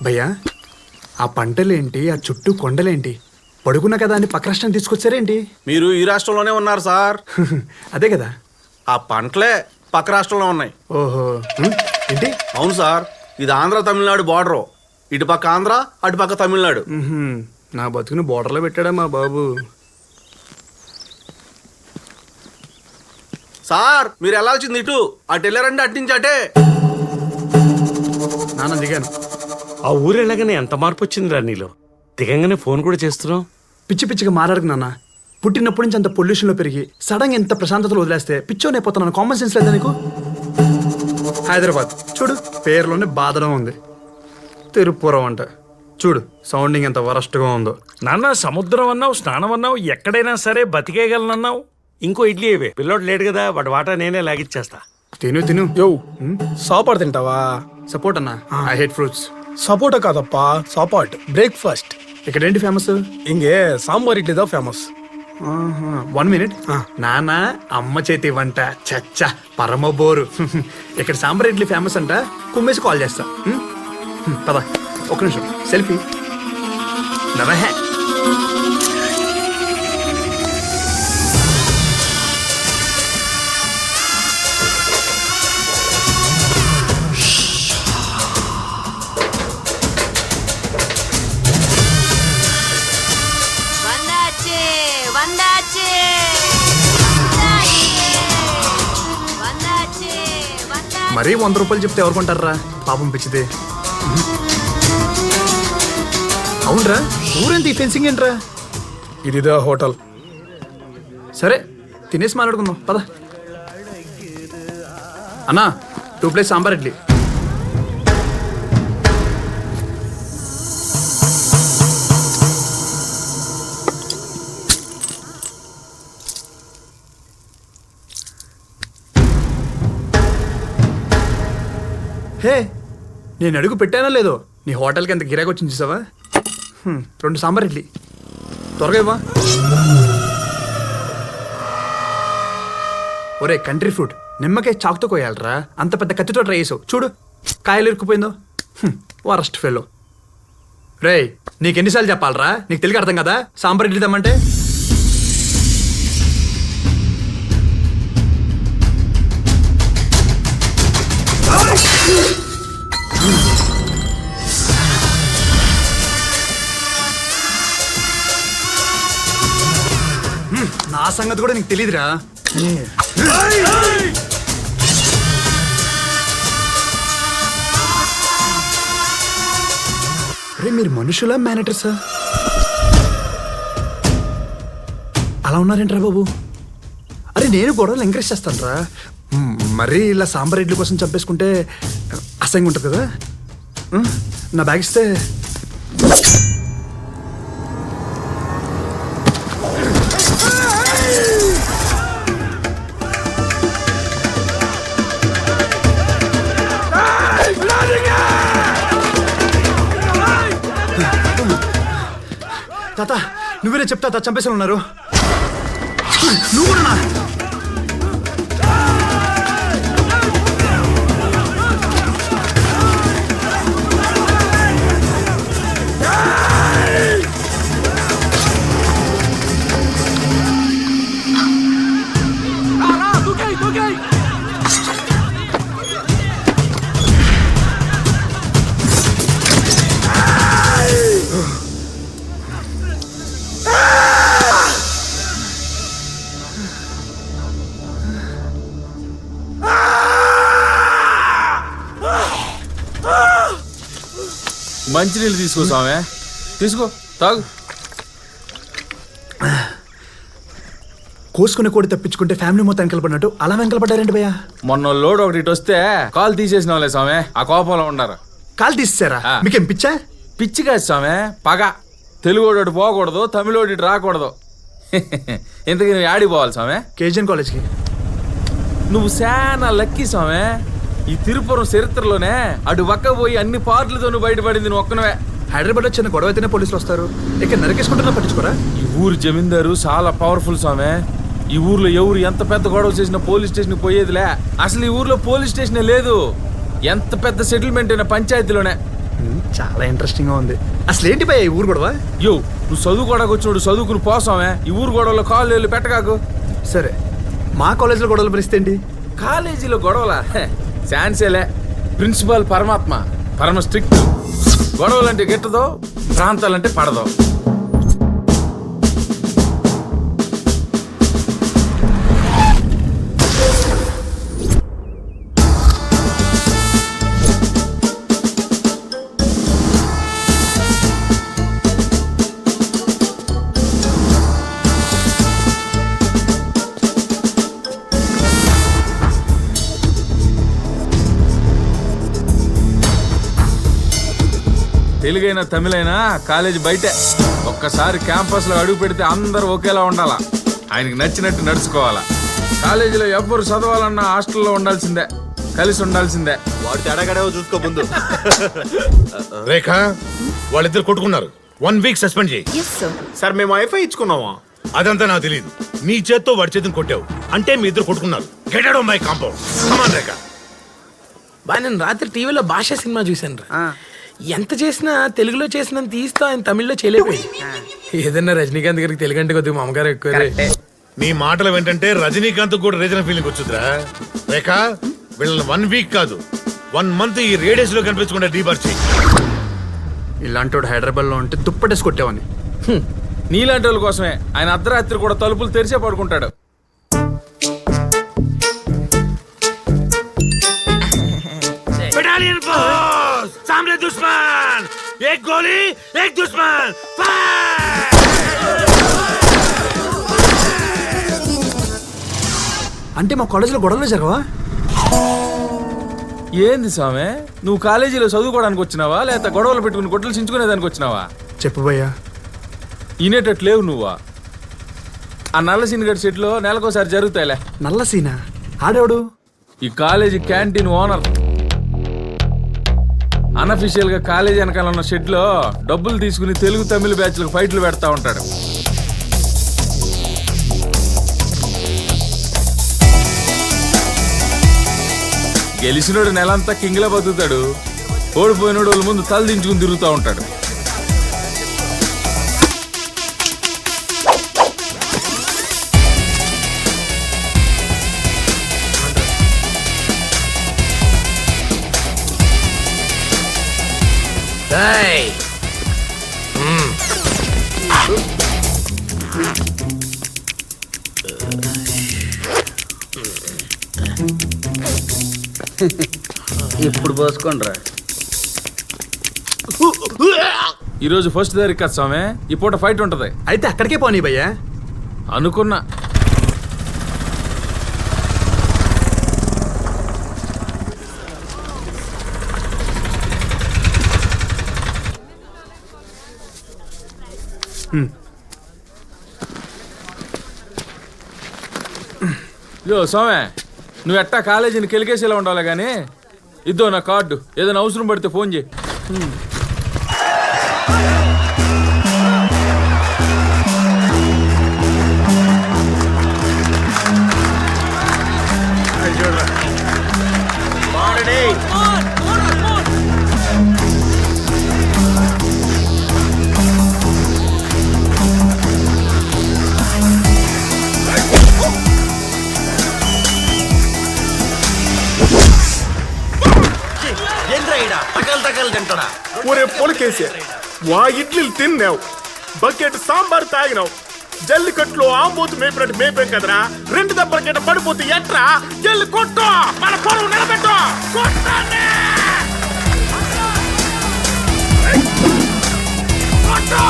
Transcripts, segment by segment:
భయ్యా ఆ పంటలేంటి, ఆ చుట్టూ కొండలేంటి, పడుకున్న కదా అని పక్క రాష్ట్రం తీసుకొచ్చారేంటి? మీరు ఈ రాష్ట్రంలోనే ఉన్నారు సార్. అదే కదా. ఆ పంటలే పక్క రాష్ట్రంలో ఉన్నాయి. ఓహో, ఏంటి? అవును సార్, ఇది ఆంధ్ర తమిళనాడు బార్డరు. ఇటు పక్క ఆంధ్ర, అటు పక్క తమిళనాడు. నా బతుకుని బోర్డర్లో పెట్టాడా మా బాబు. సార్ మీరు వెళ్ళాల్సింది ఇటు, అటు వెళ్ళారండి, అటు నుంచి అటే. నాన్న దిగాను. ఆ ఊరు వెళ్ళగానే ఎంత మార్పు వచ్చిందిరా నీలో. దిగంగానే ఫోన్ కూడా చేస్తున్నావు. పిచ్చి పిచ్చిగా మారాడు నాన్న. పుట్టినప్పటి నుంచి అంత పొల్యూషన్లో పెరిగి సడన్గా ఎంత ప్రశాంతతలో వదిలేస్తే పిచ్చోనైపోతున్నాను. కామన్ సెన్స్ లేదా నీకు? హైదరాబాద్ చూడు, పేరులోనే బాధడం ఉంది. తిరుపురం అంట చూడు, సౌండింగ్ ఎంత వరస్ట్గా ఉందో. నాన్న సముద్రం అన్నావు, స్నానం అన్నావు, ఎక్కడైనా సరే బతికేయగలనన్నావు. ఇంకో ఇడ్లీ ఇవే, పిల్లోడు లేడు కదా, వాటి వాటా నేనే లాగిచ్చేస్తా. తిను తిను. యో సాపాడు తింటావా? సపోర్ట్ అన్నా, ఐ హేట్ ఫ్రూట్స్. సపోటా కాదప్పా, సాపాట్ బ్రేక్ఫాస్ట్. ఇక్కడ ఏంటి ఫేమస్? ఇంగే సాంబార్ ఇడ్లీ దా ఫేమస్. 1 minute. నాన్న అమ్మ చేతి వంట చచ్చా పరమ బోరు. ఇక్కడ సాంబార్ ఇడ్లీ ఫేమస్ అంట, కుమ్మేసి కాల్ చేస్తా. పద, ఒక్క నిమిషం సెల్ఫీ. నవహే మరీ 100 రూపాయలు చెప్తే ఎవరు కొంటారా పాపం పిచ్చితే. అవునరా, ఊరేంటి ఫెన్సింగ్ ఏంట్రా? ఇదిదా హోటల్. సరే తినేసి మాట్లాడుకుందాం పద. అన్నా 2 ప్లేట్స్ సాంబార్ ఇడ్లీ. హే, నేను అడుగు పెట్టానో లేదో నీ హోటల్కి ఎంత గిరాకి వచ్చింది చూసావా? 2 సాంబార్ ఇడ్లీ త్వరగా ఇవ్వా. ఒరే కంట్రీ ఫ్రూట్, నిమ్మకాయ చాకుతో కోయాలరా, అంత పెద్ద కత్తితో ట్రై చేసావు చూడు, కాయలు ఇరుక్కుపోయిందో. Worst fellow. రే నీకు ఎన్నిసార్లు చెప్పాలరా, నీకు తెలుగు అర్థం కదా సాంబార్ ఇడ్లీ తెమ్మంటే? నా సంగతి కూడా నీకు తెలీదురా. అరే మీరు మనుషులా మేనేటర్సా? అలా ఉన్నారేంట్రా బాబు? అరే నేను గొడవలు ఎంకరేజ్ చేస్తాను రా, మరీ ఇలా సాంబార్ ఇడ్లీ కోసం చంపేసుకుంటే అసహ్యంగా ఉంటుంది కదా. నా బ్యాగ్ ఇస్తే. తాత నువ్వేనే చెప్తా, తాత చంపేసి ఉన్నారు. నువ్వు కూడా మంచినీళ్ళు తీసుకో స్వామి, తీసుకో తాగు. కోసుకునే కోడి తప్పించుకుంటే ఫ్యామిలీ మొత్తం వెంకలపడినట్టు అలా వెంకలపడ్డారండి భయ్యా. మొన్న లోడ్ ఒకటి ఇటు వస్తే కాలు తీసేసిన వాళ్ళే స్వామి, ఆ కోపంలో ఉన్నారు. కాలు తీసేసారా? మీకేం పిచ్చా? పిచ్చి కాదు స్వామి, పగ. తెలుగోడు పోకూడదు, తమిళోడు ఇటు రాకూడదు. ఇంతకీ నువ్వు ఆడిపోవాలి స్వామి? కేజీఎన్ కాలేజ్కి. నువ్వు చాలా లక్కీ స్వామి. ఈ తిరుపురం చరిత్రలోనే అటు పక్క పోయి అన్ని పార్టీలతో నువ్వు బయటపడింది నువ్వు ఒక్కనవే. హైదరాబాద్ వచ్చిన గొడవ అయితేనే పోలీసులు వస్తారు, ఇక్కడ నరికేసుకుంటున్నా పట్టించుకోరా? ఈ ఊరు జమీందారు చాలా పవర్ఫుల్ స్వామి. ఈ ఊర్లో ఎవరు ఎంత పెద్ద గొడవ చేసినా పోలీస్ స్టేషన్ పోయేదిలే. అసలు ఈ ఊర్లో పోలీస్ స్టేషన్ లేదు. ఎంత పెద్ద సెటిల్మెంట్ అయినా పంచాయతీలోనే. చాలా ఇంట్రెస్టింగ్ గా ఉంది. అసలు ఏంటి భయ్య ఈ ఊరు గొడవ? యో, నువ్వు చదువుకోవడానికి వచ్చినోడు చదువుకుని పోసామే, ఈ ఊరు గొడవలో కాళ్ళు వెళ్ళి పెట్టగాకు. సరే, మా కాలేజీలో గొడవల పరిస్థితి ఏంటి? కాలేజీలో గొడవలా? ఛాన్సేలే. ప్రిన్సిపాల్ పరమాత్మ, పరమ స్ట్రిక్ట్. గొడవలంటే గిట్టదో, ప్రాంతాలంటే పడదో. తెలుగైనా తమిళైనా కాలేజీ బయటే. ఒక్కసారి క్యాంపస్లో అడుగు పెడితే అందరూ ఒకేలా ఉండాలా, ఆయనకి నచ్చినట్టు నడుచుకోవాలా. కాలేజీలో ఎవ్వరు చదవాలన్నా హాస్టల్లో ఉండాల్సిందే, కలిసి ఉండాల్సిందే. వాడు తేడాగడేవో చూసుకో ముందు. రేఖ, వాళ్ళిద్దరు కొట్టుకున్నారు. 1 వీక్ సస్పెండ్ చేయి. సార్ మేము వైఫై ఇచ్చుకున్నావా? అదంతా నాకు తెలియదు. నీ చేత్తో వాడి చేతిని కొట్టావు అంటే మీ ఇద్దరు కొట్టుకున్నారు. Get out of my compound. Come on Rekha. బా, నేను రాత్రి టీవీలో భాష సినిమా చూశాను రా. ఎంత చేసినా తెలుగులో చేసినంత తీస్తా ఆయన తమిళ్లో చేయలేకపోయి. ఏదన్నా రజనీకాంత్ గారికి తెలుగు అంటే కొద్దిగా మామగారు ఎక్కువ. నీ మాటలు ఏంటంటే రజనీకాంత్ కూడా రీజనల్ ఫీలింగ్ వచ్చుద్రా. రేఖ, వీళ్ళని 1 వీక్ కాదు 1 మంత్ ఈ రేడియస్ లో కనిపించకుండా డీబార్ చేయి. ఇలాంటి హైదరాబాద్ లో ఉంటే దుప్పటేసి కొట్టేవాని. నీలాంటి వాళ్ళ కోసమే ఆయన అర్ధరాత్రి కూడా తలుపులు తెరిచే పడుకుంటాడు. బెటాలియన్ ఫోర్స్ సామ్రే దుష్మన్, ఏక్ గోలీ ఏక్ దుష్మన్, ఫైర్! అంటే మా కాలేజీలో గొడవలు జరగవా? ఏంది సామె, నువ్వు కాలేజీలో చదువుకోవడానికి వచ్చినావా లేకపోతే గొడవలు పెట్టుకుని గొడ్డలు చించుకునేదానికి వచ్చినావా? చెప్పు భయ్యా. ఈనేటట్లేవు నువ్వా. ఆ నల్ల సినిగడ్ సెట్లో నెలకోసారి జరుగుతాయిలే. నల్ల సీనా? ఆడేవాడు? ఈ కాలేజీ క్యాంటీన్ ఓనర్. అన్అఫీషియల్ గా కాలేజీ వెనకాల ఉన్న షెడ్ లో డబ్బులు తీసుకుని తెలుగు తమిళ బ్యాచ్లకు ఫైట్లు పెడతా ఉంటాడు. గెలిచినోడు నెలంతా కింగ్లా బతుకుతాడు, ఓడిపోయినోడు వాళ్ళ ముందు తల దించుకుని తిరుగుతూ ఉంటాడు. ఇప్పుడు పోసుకోండిరా. ఈరోజు ఫస్ట్ తారీఖు కదా స్వామి, ఈ పూట ఫైట్ ఉంటది. అయితే అక్కడికే పోనీ భయ్యా. అనుకున్నా. యో సోమే, నువ్వు ఎట్టా కాలేజీని కెలికేసేలా ఉండాలి కానీ ఇద్దో నా కార్డు, ఏదైనా అవసరం పడితే ఫోన్ చేయి. ఒరే పొలకేసే, వా ఇడ్లీలు తిన్నావు, బకెట్ సాంబార్ తాగినావు, జల్లికట్లో ఆంబోతు మేపినట్టు మేపాం కదరా. 2 దెబ్బలకేట పడిపోతే ఎట్రా? జల్లి కొట్టు, మన పొలం నిలబెట్టు. కొట్టండి! కొట్టు!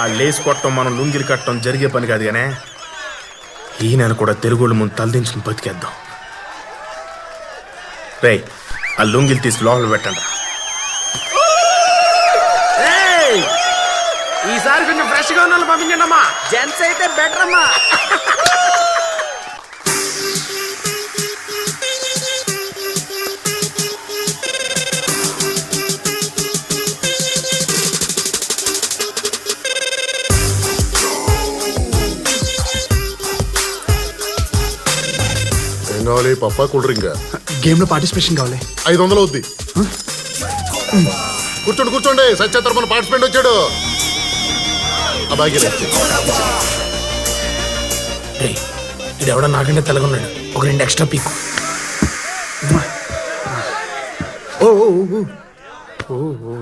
ఆ లేస్ కొట్టడం మనం లుంగిలు కట్టడం జరిగే పని కాదు కానీ ఈయన కూడా తెలుగుళ్ళ ముందు తలదించుకుని బతికేద్దాం. రే, ఆ లుంగిలు తీసి లోపల పెట్టండి. ఈసారి కొంచెం ఫ్రెష్ గా ఉన్న పంపించండి అమ్మా. జెంట్స్ అయితే బెటర్ అమ్మా. కావాలి పప్పా కూల్ డ్రింక్ గేమ్ లో పార్టిసిపేషన్ కావాలి. 500 అవుద్ది. కూర్చోండి కూర్చోండి, సత్య తరపున పార్టిసిపెంట్ వచ్చాడు. ఆ బాగా ఇది ఎవడో నాకంటే తెలగొన్నాడు. ఒక 2 ఎక్స్ట్రా పీక్. ఓ ఓ ఓ ఓ ఓ.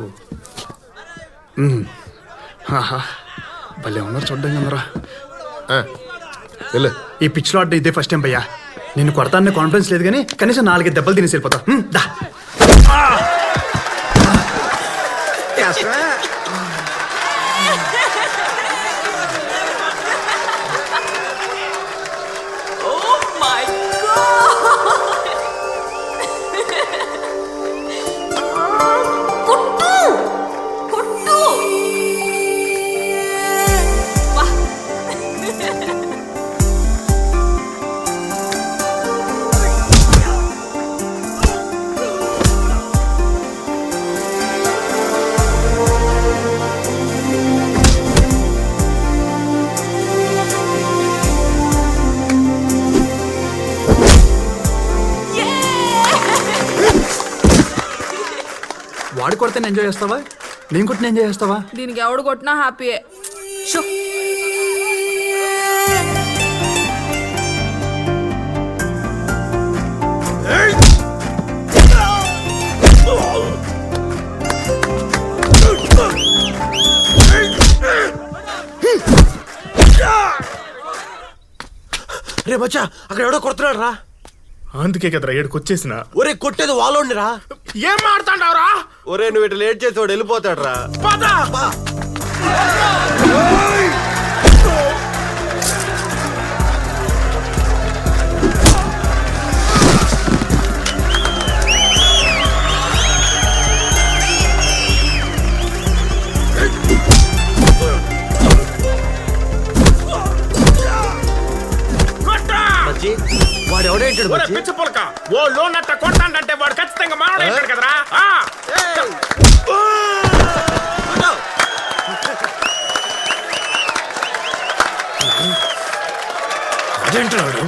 ఆహా, భలే ఉన్నారు చూడ్డానికి అందరా. వెళ్ళు. ఈ పిచ్లో ఆట ఇదే ఫస్ట్ టైం భయ్యా. నేను కొడతాననే కాన్ఫిడెన్స్ లేదు కానీ కనీసం 4 దెబ్బలు తినేసి వెళ్ళిపోతా. దా. వాడు కొడితే ఎంజాయ్ చేస్తావా, నేను కొట్టిన ఎంజాయ్ చేస్తావా? దీనికి ఎవడు కొట్టినా హ్యాపీయే. షో రే బచ్చా, అక్కడ ఎవడో కొడుతున్నాడు రా. అందుకే కదరా ఏడుకొచ్చేసిన. ఒరే కొట్టేది వాళ్ళోండి రా. ఏం మాడుతాండావురా? ఒరే నువ్వు ఇటు లేట్ చేసి వాడు వెళ్ళిపోతాడు రా. వాడు ఎవడేంటాడు ఒరే పిచ్చి పులక, ఓ లోన్ అట్ట కొడతాండంటే వాడు ఖచ్చితంగా మాట్లాడాడు కదరా. అదేంటాడు